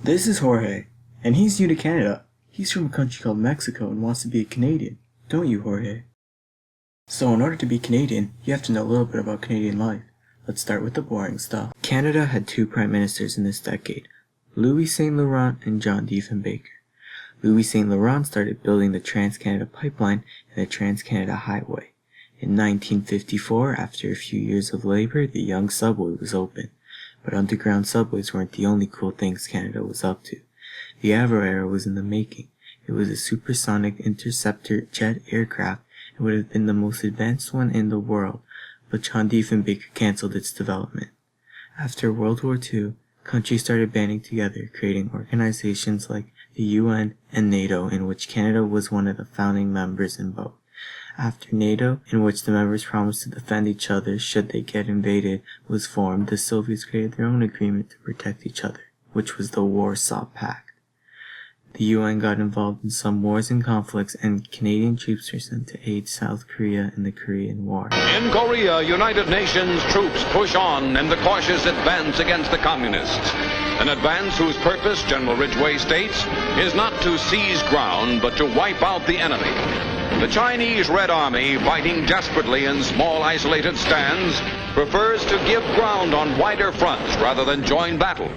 This is Jorge, and he's new to Canada. He's from a country called Mexico and wants to be a Canadian. Don't you, Jorge? So in order to be Canadian, you have to know a little bit about Canadian life. Let's start with the boring stuff. Canada had two prime ministers in this decade, Louis St. Laurent and John Diefenbaker. Louis St. Laurent started building the Trans-Canada Pipeline and the Trans-Canada Highway. In 1954, after a few years of labor, the Yonge Subway was opened. But underground subways weren't the only cool things Canada was up to. The Avro era was in the making. It was a supersonic interceptor jet aircraft and would have been the most advanced one in the world, but John Diefenbaker cancelled its development. After World War II, countries started banding together, creating organizations like the UN and NATO, in which Canada was one of the founding members in both. After NATO, in which the members promised to defend each other should they get invaded, was formed, the Soviets created their own agreement to protect each other, which was the Warsaw Pact. The UN got involved in some wars and conflicts, and Canadian troops were sent to aid South Korea in the Korean War. In Korea, United Nations troops push on in the cautious advance against the communists. An advance whose purpose, General Ridgway states, is not to seize ground, but to wipe out the enemy. The Chinese Red Army, fighting desperately in small isolated stands, prefers to give ground on wider fronts rather than join battle.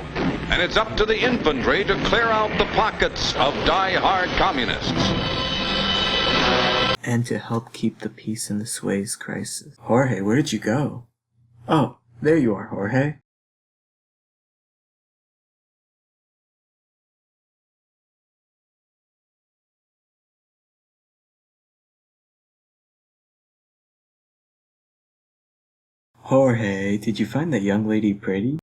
And it's up to the infantry to clear out the pockets of die-hard communists. And to help keep the peace in the Suez crisis. Jorge, where did you go? Oh, there you are, Jorge. Jorge, did you find that young lady pretty?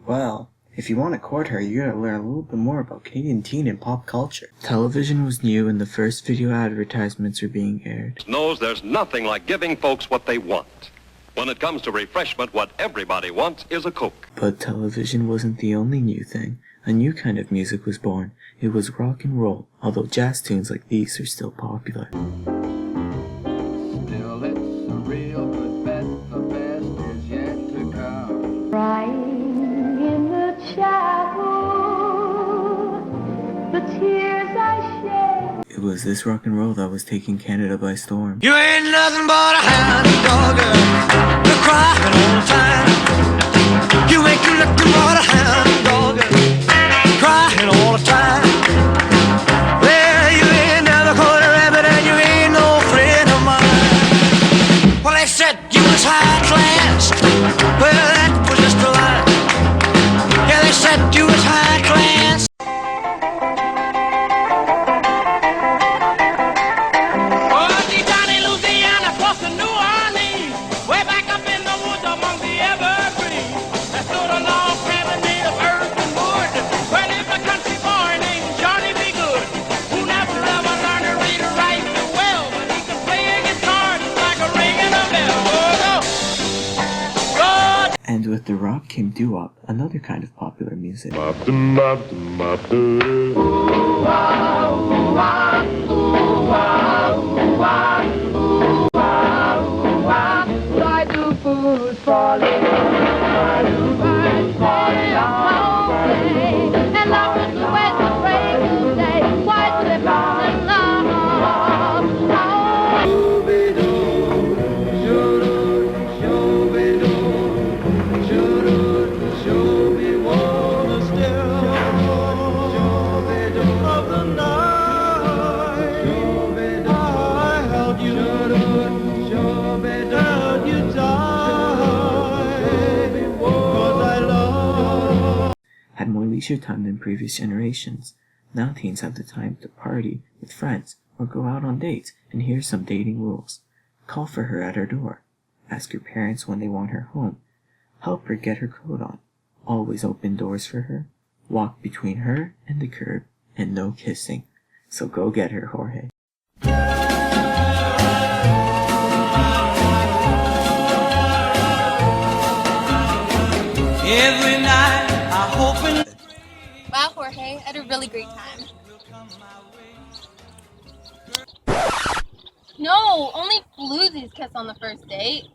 Well, if you want to court her, you gotta learn a little bit more about Canadian teen and pop culture. Television was new and the first video advertisements were being aired. Knows there's nothing like giving folks what they want. When it comes to refreshment, what everybody wants is a Coke. But television wasn't the only new thing. A new kind of music was born. It was rock and roll, although jazz tunes like these are still popular. Still, it's a real good bet, the best is yet to come. Crying in the chapel, the tears I shed. It was this rock and roll that was taking Canada by storm. You ain't nothing but a hound dog, you're crying all the time. You ain't nothing but a hound dog, crying all the time. Well, you ain't never caught a rabbit and you ain't no friend of mine. Well, they said you was high class, well, that was just a lie. Yeah, they said you was high class. And with the rock came doo-wop, another kind of popular music. Why do fools fall in love? And lovers who wait to break to day. Why do they fall in love? Had more leisure time than previous generations. Now teens have the time to party with friends or go out on dates, and here's some dating rules. Call for her at her door. Ask your parents when they want her home. Help her get her coat on. Always open doors for her. Walk between her and the curb, and no kissing. So go get her, Jorge. Every night I hope and Wow, Jorge, I had a really great time. No, only losers kiss on the first date.